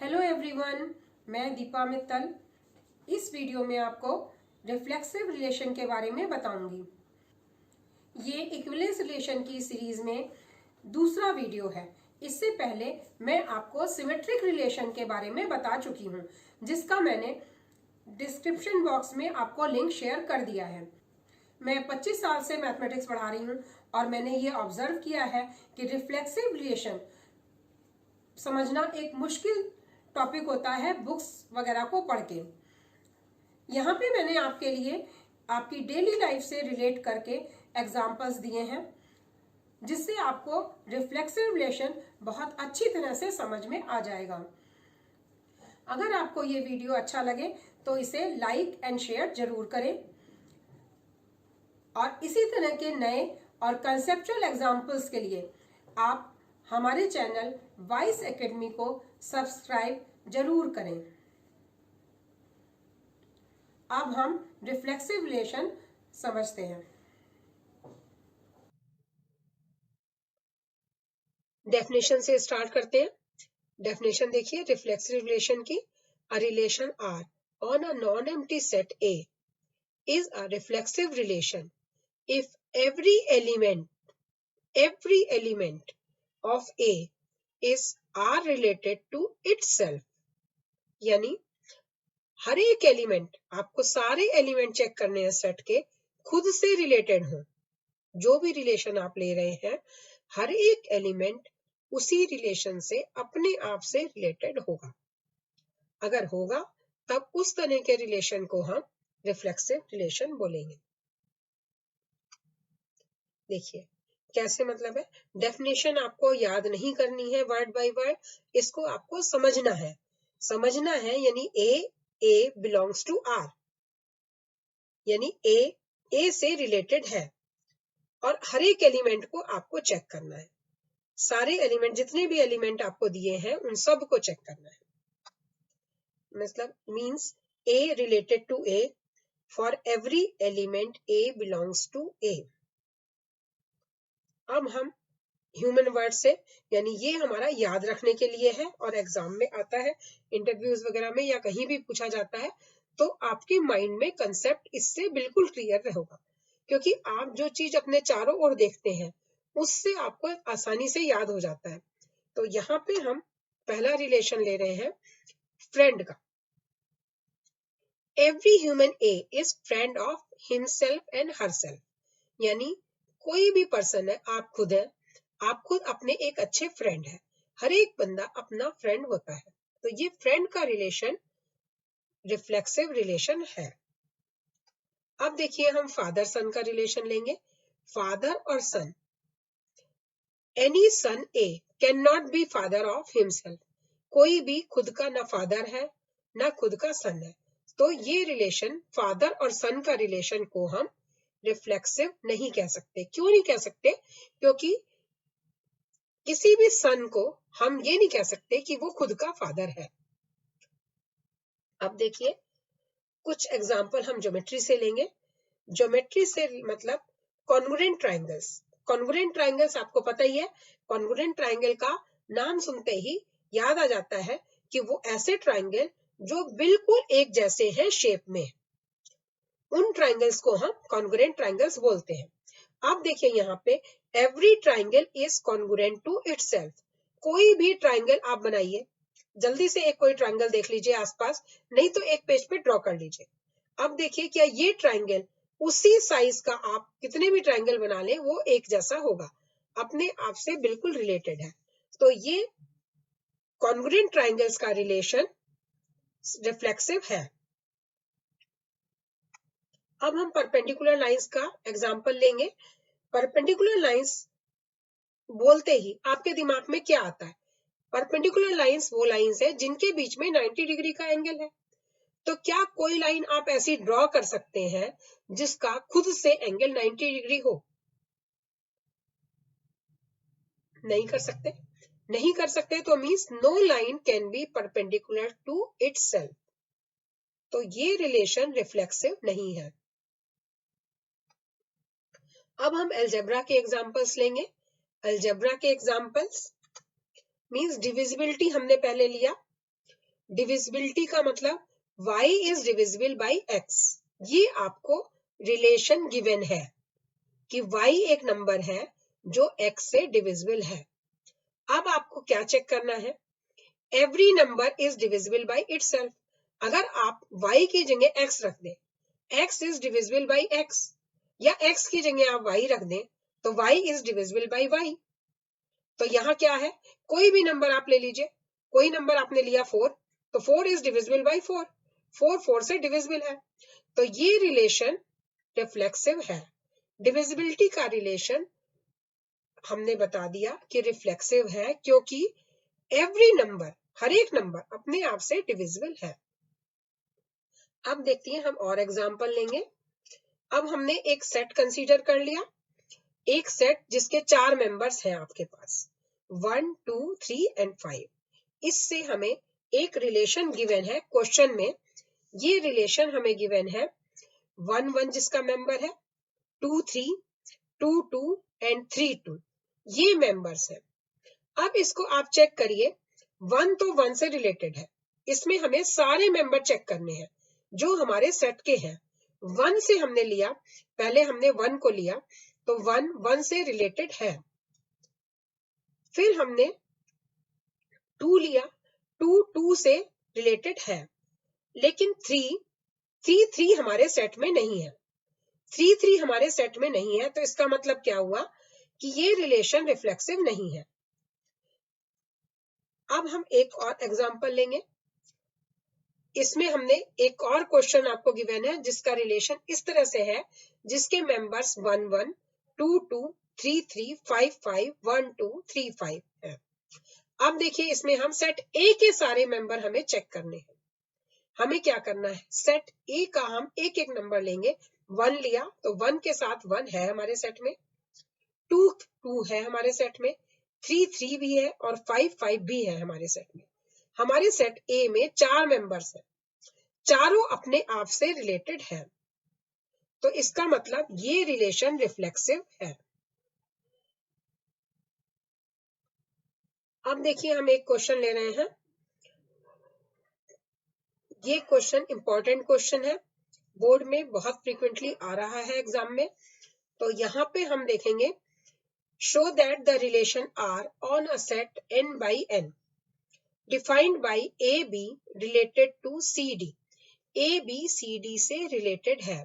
Hello everyone, मैं दीपा मित्तल। इस video में आपको रिफ्लेक्सिव रिलेशन के बारे में बताऊंगी। ये इक्विवेलेंस रिलेशन की सीरीज में दूसरा वीडियो है। इससे पहले मैं आपको सिमेट्रिक रिलेशन के बारे में बता चुकी हूँ, जिसका मैंने डिस्क्रिप्शन बॉक्स में आपको लिंक शेयर कर दिया है। मैं 25 साल से मैथमेटिक्स पढ़ा रही हूँ और मैंने ये ऑब्जर्व किया है कि रिफ्लेक्सिव रिलेशन समझना एक मुश्किल टॉपिक होता है बुक्स वगैरह को पढ़ के। यहाँ पे मैंने आपके लिए आपकी डेली लाइफ से रिलेट करके एग्जाम्पल्स दिए हैं, जिससे आपको रिफ्लेक्सिव रिलेशन बहुत अच्छी तरह से समझ में आ जाएगा। अगर आपको ये वीडियो अच्छा लगे तो इसे लाइक एंड शेयर जरूर करें और इसी तरह के नए और कंसेप्चुअल एग्जाम्पल्स के लिए आप हमारे चैनल वाइस एकेडमी को सब्सक्राइब जरूर करें। अब हम रिफ्लेक्सिव रिलेशन समझते हैं। डेफिनेशन से स्टार्ट करते हैं। डेफिनेशन देखिए रिफ्लेक्सिव रिलेशन की। A relation R on a non empty set A is a reflexive relation if every element of A is R related to itself। यानी हर एक एलिमेंट, आपको सारे एलिमेंट चेक करने हैं सेट के, खुद से रिलेटेड हो। जो भी रिलेशन आप ले रहे हैं, हर एक एलिमेंट उसी रिलेशन से अपने आप से रिलेटेड होगा। अगर होगा तब उस तरह के रिलेशन को हम रिफ्लेक्सिव रिलेशन बोलेंगे। देखिए कैसे मतलब है। डेफिनेशन आपको याद नहीं करनी है वर्ड बाय वर्ड, इसको आपको समझना है। समझना है यानी ए बिलोंग्स टू आर, यानी ए से रिलेटेड है और हर एक एलिमेंट को आपको चेक करना है। सारे एलिमेंट, जितने भी एलिमेंट आपको दिए हैं उन सब को चेक करना है। मतलब means A related to A, for every element A belongs to A. अब हम ह्यूमन वर्ड से, यानी ये हमारा याद रखने के लिए है और एग्जाम में आता है, इंटरव्यूज वगैरह में या कहीं भी पूछा जाता है, तो आपके माइंड में कंसेप्ट इससे बिल्कुल क्लियर होगा, क्योंकि आप जो चीज अपने चारों ओर देखते हैं उससे आपको आसानी से याद हो जाता है। तो यहाँ पे हम पहला रिलेशन ले रहे हैं फ्रेंड का। Every human A is friend of himself and herself, यानी कोई भी पर्सन है, आप खुद है, आप खुद अपने एक अच्छे फ्रेंड है। हर एक बंदा अपना फ्रेंड होता है। तो ये फ्रेंड का रिलेशन रिफ्लेक्सिव रिलेशन है। अब देखिए हम फादर सन का रिलेशन लेंगे। फादर और son, any son A can not be father of himself. कोई भी खुद का ना फादर है ना खुद का सन है। तो ये रिलेशन, फादर और सन का रिलेशन को हम रिफ्लेक्सिव नहीं कह सकते। क्यों नहीं कह सकते? क्योंकि किसी भी सन को हम ये नहीं कह सकते कि वो खुद का फादर है। अब देखिए कुछ एग्जाम्पल हम ज्योमेट्री से लेंगे। ज्योमेट्री से मतलब कॉन्ग्रुएंट ट्राइंगल्स। कॉन्ग्रुएंट ट्राइंगल्स आपको पता ही है। कॉन्ग्रुएंट ट्राइंगल का नाम सुनते ही याद आ जाता है कि वो ऐसे ट्राइंगल जो बिल्कुल एक जैसे हैं शेप में, उन ट्राइंगल्स को हम कॉन्ग्रुएंट ट्राइंगल्स बोलते हैं। आप देखिए यहाँ पे every triangle is congruent to itself. कोई भी ट्राइंगल आप बनाइए, जल्दी से एक कोई ट्राइंगल देख लीजिए आसपास, नहीं तो एक पेज पे ड्रॉ कर लीजिए। अब देखिए क्या ये ट्राइंगल उसी साइज का, आप कितने भी ट्राइंगल बना ले वो एक जैसा होगा, अपने आप से बिल्कुल रिलेटेड है। तो ये कॉन्ग्रुएंट ट्राइंगल्स का रिलेशन रिफ्लेक्सिव है। अब हम परपेंडिकुलर लाइंस का एग्जांपल लेंगे। परपेंडिकुलर लाइंस बोलते ही आपके दिमाग में क्या आता है? परपेंडिकुलर लाइंस वो लाइंस है जिनके बीच में 90 डिग्री का एंगल है। तो क्या कोई लाइन आप ऐसी ड्रॉ कर सकते हैं जिसका खुद से एंगल 90 डिग्री हो? नहीं कर सकते। नहीं कर सकते तो means no line can be perpendicular to itself. तो ये रिलेशन रिफ्लेक्सिव नहीं है। अब हम अलजेब्रा के एग्जांपल्स लेंगे। अलजेब्रा के एग्जांपल्स मींस डिविजिबिलिटी हमने पहले लिया। डिविजिबिलिटी का मतलब y is divisible by x। ये आपको रिलेशन गिवन है कि y एक नंबर है जो x से डिविजिबल है। अब आपको क्या चेक करना है, every number is divisible by itself. अगर आप y की जगह x रख दें, x is divisible by x, या x की जगह आप y रख दें तो y is divisible by y। तो यहाँ क्या है, कोई भी नंबर आप ले लीजिए, कोई नंबर आपने लिया 4, तो 4 इज डिविजिबल बाई 4, 4 से डिविजिबल है। तो ये रिलेशन रिफ्लेक्सिव है। डिविजिबिलिटी का रिलेशन हमने बता दिया कि रिफ्लेक्सिव है क्योंकि एवरी नंबर, हर एक नंबर अपने आप से डिविजिबल है। अब देखते हैं हम और एग्जांपल लेंगे। अब हमने एक सेट कंसीडर कर लिया, एक सेट जिसके 4 मेंबर्स हैं आपके पास, 1 2 3 एंड 5। इससे हमें एक रिलेशन गिवन है क्वेश्चन में। ये रिलेशन हमें गिवन है 1 1 जिसका मेंबर है, 2 3, 2 2 एंड 3 2, ये मेंबर्स हैं। अब इसको आप चेक करिए, 1 तो 1 से रिलेटेड है, इसमें हमें सारे मेंबर चेक करने हैं जो हमारे सेट के हैं। 1 से हमने लिया, पहले हमने 1 को लिया तो 1 1 से रिलेटेड है। फिर हमने 2 लिया, 2 2 से रिलेटेड है। लेकिन 3 हमारे सेट में नहीं है, 3 हमारे सेट में नहीं है, तो इसका मतलब क्या हुआ कि ये रिलेशन रिफ्लेक्सिव नहीं है। अब हम एक और एग्जांपल लेंगे। इसमें हमने एक और क्वेश्चन आपको गिवन है जिसका रिलेशन इस तरह से है, जिसके मेंबर्स 1 1 2 2 3 3 5 5 1 2 3 5 है। अब देखिए इसमें हम सेट ए के सारे मेंबर हमें चेक करने हैं। हमें क्या करना है, सेट ए का हम एक एक नंबर लेंगे। 1 लिया तो 1 के साथ 1 है हमारे सेट में, 2 2 है हमारे सेट में, 3 3 भी है और 5 5 भी है हमारे सेट में। हमारे सेट ए में 4 मेंबर्स हैं, चारों अपने आप से रिलेटेड है, तो इसका मतलब ये रिलेशन रिफ्लेक्सिव है। अब देखिए हम एक क्वेश्चन ले रहे हैं। ये क्वेश्चन इंपॉर्टेंट क्वेश्चन है, बोर्ड में बहुत फ्रीक्वेंटली आ रहा है एग्जाम में। तो यहाँ पे हम देखेंगे, show that the relation R on a set n by n defined by a B related to C d. A b c d से रिलेटेड है।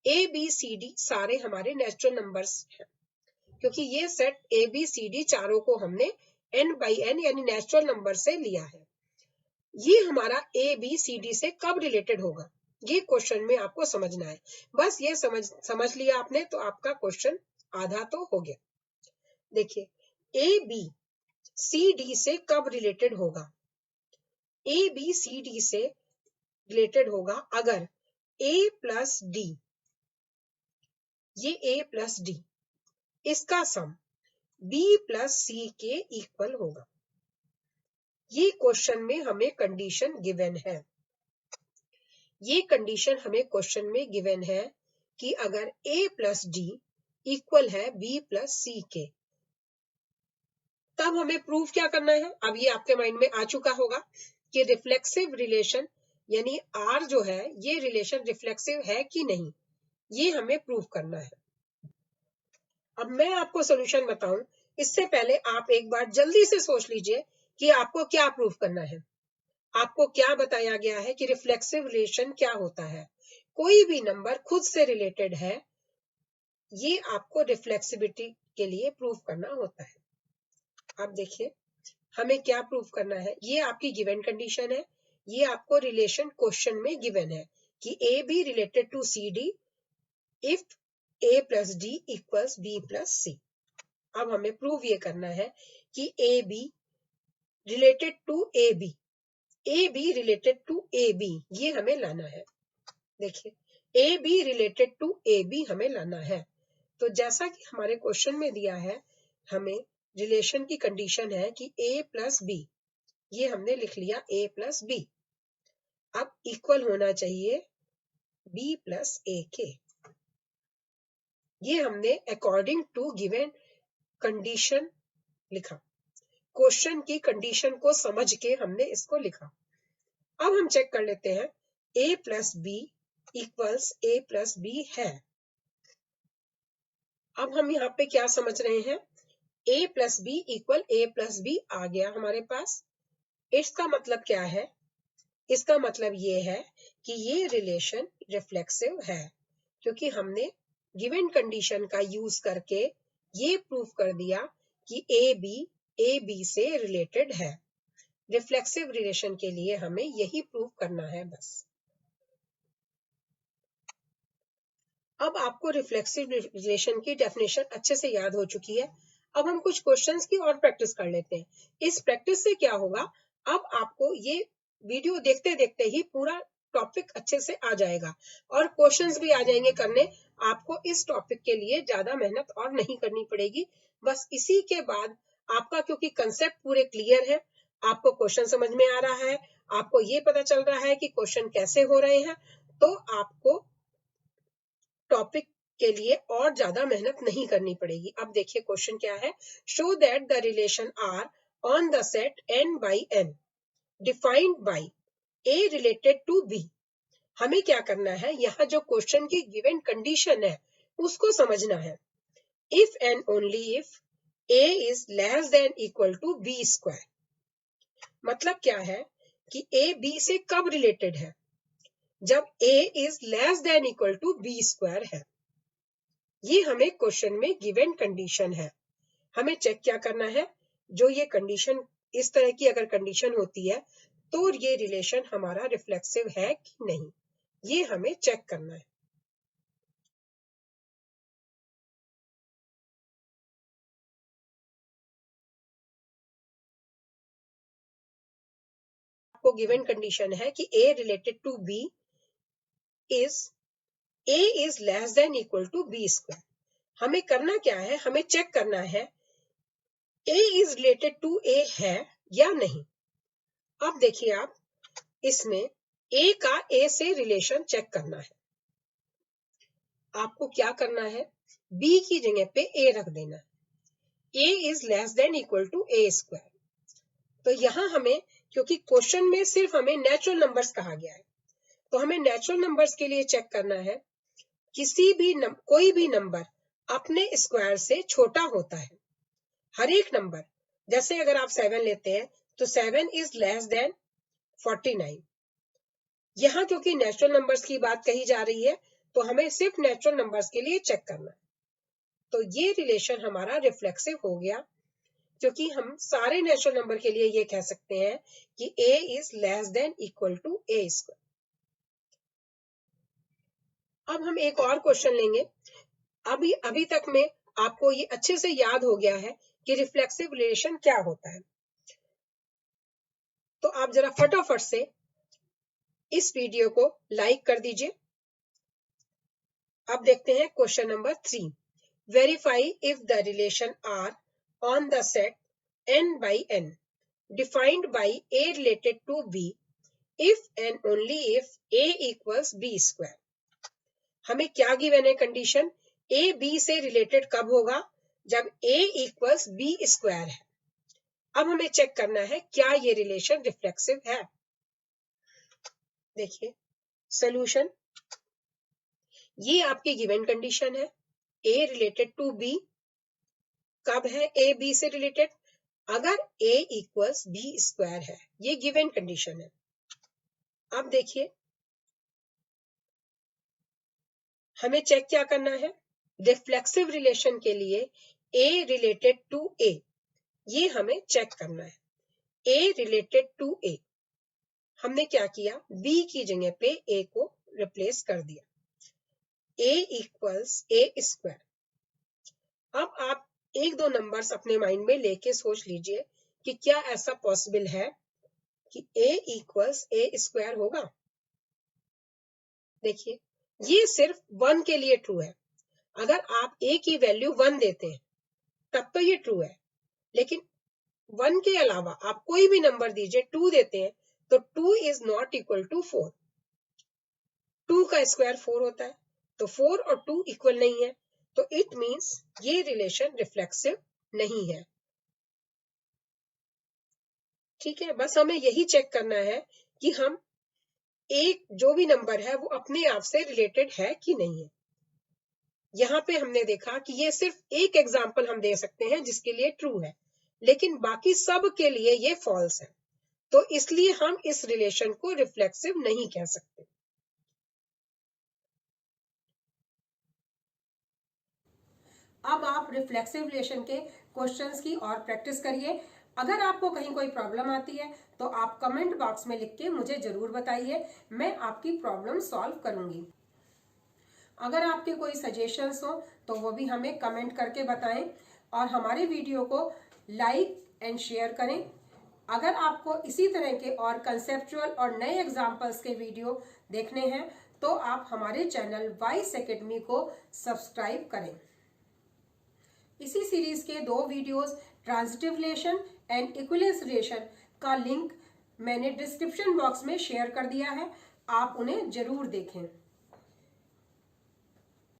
ए बी सी डी सारे हमारे नेचुरल नंबर्स हैं, क्योंकि ये set a b c d चारों को हमने n बाई n यानी नेचुरल नंबर से लिया है। ये हमारा ए बी सी डी से कब रिलेटेड होगा, ये क्वेश्चन में आपको समझना है। बस ये समझ लिया आपने तो आपका क्वेश्चन आधा तो हो गया। देखिए ए बी सी डी से कब रिलेटेड होगा, ए बी सी डी से रिलेटेड होगा अगर ए प्लस डी, ये ए प्लस डी, इसका सम बी प्लस सी के इक्वल होगा। ये क्वेश्चन में हमें कंडीशन गिवन है, ये कंडीशन हमें क्वेश्चन में गिवन है कि अगर a प्लस डी इक्वल है b प्लस सी के, तब हमें प्रूव क्या करना है। अब ये आपके माइंड में आ चुका होगा कि रिफ्लेक्सिव रिलेशन यानी r जो है ये रिलेशन रिफ्लेक्सिव है कि नहीं, ये हमें प्रूव करना है। अब मैं आपको सोल्यूशन बताऊं, इससे पहले आप एक बार जल्दी से सोच लीजिए कि आपको क्या प्रूव करना है। आपको क्या बताया गया है कि रिफ्लेक्सिव रिलेशन क्या होता है। कोई भी नंबर खुद से रिलेटेड है, ये आपको रिफ्लेक्सिबिलिटी के लिए प्रूव करना होता है। आप देखिए हमें क्या प्रूव करना है, ये आपकी गिवन कंडीशन है, ये आपको रिलेशन क्वेश्चन में गिवन है कि A B related to C D if A plus D equals B plus C. अब हमें प्रूव ये करना है कि A B related to A B, A B related to A B, ये हमें लाना है। देखिए A B related to A B हमें लाना है। तो जैसा कि हमारे क्वेश्चन में दिया है, हमें रिलेशन की कंडीशन है कि a प्लस बी, ये हमने लिख लिया a प्लस बी, अब इक्वल होना चाहिए b प्लस ए के। ये हमने अकॉर्डिंग टू गिवन कंडीशन लिखा, क्वेश्चन की कंडीशन को समझ के हमने इसको लिखा। अब हम चेक कर लेते हैं a plus b equals a plus b है। अब हम यहाँ पे क्या समझ रहे हैं, a plus B equal a plus B आ गया हमारे पास। इसका मतलब क्या है, इसका मतलब ये है कि ये रिलेशन रिफ्लेक्सिव है, क्योंकि हमने गिवन कंडीशन का यूज करके ये प्रूव कर दिया कि ए बी से रिलेटेड है। रिफ्लेक्सिव रिलेशन के लिए हमें यही प्रूव करना है बस। अब आपको रिफ्लेक्सिव रिलेशन की डेफिनेशन अच्छे से याद हो चुकी है। अब हम कुछ क्वेश्चंस की और प्रैक्टिस कर लेते हैं। इस प्रैक्टिस से क्या होगा, अब आपको ये वीडियो देखते देखते ही पूरा टॉपिक अच्छे से आ जाएगा और क्वेश्चंस भी आ जाएंगे करने। आपको इस टॉपिक के लिए ज्यादा मेहनत और नहीं करनी पड़ेगी। बस इसी के बाद आपका, क्योंकि कंसेप्ट पूरे क्लियर है, आपको क्वेश्चन समझ में आ रहा है, आपको ये पता चल रहा है कि क्वेश्चन कैसे हो रहे हैं, तो आपको टॉपिक के लिए और ज्यादा मेहनत नहीं करनी पड़ेगी। अब देखिए क्वेश्चन क्या है, show that the relation R on the set n by n defined by a related to b। हमें क्या करना है, यहाँ जो क्वेश्चन की गिवन कंडीशन है उसको समझना है। If and only if a is less than equal to b square. मतलब क्या है कि a b से कब रिलेटेड है, जब a is less than equal to b square है। ये हमें क्वेश्चन में गिवन कंडीशन है। हमें चेक क्या करना है, जो ये कंडीशन इस तरह की अगर कंडीशन होती है तो ये रिलेशन हमारा रिफ्लेक्सिव है कि नहीं, ये हमें चेक करना है। आपको गिवन कंडीशन है कि a related to b is a is less than equal to b square. हमें करना क्या है, हमें चेक करना है a is related to a है या नहीं। अब देखिए आप, इसमें a का a से रिलेशन चेक करना है। आपको क्या करना है, b की जगह पे a रख देना है। a is less than equal to a square. तो यहां हमें, क्योंकि क्वेश्चन में सिर्फ हमें नेचुरल नंबर्स कहा गया है, तो हमें नेचुरल नंबर्स के लिए चेक करना है कोई भी नंबर अपने स्क्वायर से छोटा होता है। हर एक नंबर, जैसे अगर आप 7 लेते हैं तो 7 इज लेस देन 49। यहाँ क्योंकि नेचुरल नंबर्स की बात कही जा रही है तो हमें सिर्फ नेचुरल नंबर्स के लिए चेक करना है। तो ये रिलेशन हमारा रिफ्लेक्सिव हो गया, क्योंकि हम सारे नेचुरल नंबर के लिए ये कह सकते हैं कि a is less than equal to a square. अब हम एक और क्वेश्चन लेंगे। अभी तक में आपको ये अच्छे से याद हो गया है कि रिफ्लेक्सिव रिलेशन क्या होता है। तो आप जरा फटाफट से इस वीडियो को लाइक कर दीजिए। अब देखते हैं question number 3। Verify if the relation R on the set n by n defined by a related to b if and only if a equals b square. हमें क्या गिवन है कंडीशन, a b से related कब होगा, जब a equals b square है। अब हमें चेक करना है क्या ये रिलेशन रिफ्लेक्सिव है। देखिए सॉल्यूशन, ये आपकी गिवन कंडीशन है, a रिलेटेड टू b। कब है a b से रिलेटेड, अगर a इक्वल्स b स्क्वायर है, ये गिवन कंडीशन है। अब देखिए हमें चेक क्या करना है, रिफ्लेक्सिव रिलेशन के लिए a रिलेटेड टू a, ये हमें चेक करना है। a रिलेटेड टू a, हमने क्या किया, b की जगह पे a को रिप्लेस कर दिया, a इक्वल्स a स्क्वायर। अब आप एक दो नंबर्स अपने माइंड में लेके सोच लीजिए कि क्या ऐसा पॉसिबल है कि a इक्वल्स a स्क्वायर होगा। देखिए ये सिर्फ 1 के लिए ट्रू है। अगर आप a की वैल्यू 1 देते हैं तब तो ये ट्रू है, लेकिन 1 के अलावा आप कोई भी नंबर दीजिए, 2 देते हैं तो 2 इज नॉट इक्वल टू 4। 2 का स्क्वायर 4 होता है, तो 4 और 2 इक्वल नहीं है, तो इट मीन्स ये रिलेशन रिफ्लेक्सिव नहीं है। ठीक है, बस हमें यही चेक करना है कि हम एक जो भी नंबर है वो अपने आप से रिलेटेड है कि नहीं है। यहाँ पे हमने देखा कि ये सिर्फ एक एग्जाम्पल हम दे सकते हैं जिसके लिए ट्रू है, लेकिन बाकी सब के लिए ये फॉल्स है, तो इसलिए हम इस रिलेशन को रिफ्लेक्सिव नहीं कह सकते। अब आप रिफ्लेक्सिव रिलेशन के क्वेश्चंस की और प्रैक्टिस करिए। अगर आपको कहीं कोई प्रॉब्लम आती है तो आप कमेंट बॉक्स में लिख के मुझे जरूर बताइए, मैं आपकी प्रॉब्लम सॉल्व करूंगी। अगर आपके कोई सजेशंस हो तो वो भी हमें कमेंट करके बताएं और हमारे वीडियो को लाइक एंड शेयर करें। अगर आपको इसी तरह के और कंसेप्चुअल और नए एग्जाम्पल्स के वीडियो देखने हैं तो आप हमारे चैनल वाइस एकेडमी को सब्सक्राइब करें। इसी सीरीज के 2 videos transitive relation and equivalence relation का लिंक मैंने डिस्क्रिप्शन बॉक्स में शेयर कर दिया है, आप उन्हें जरूर देखें।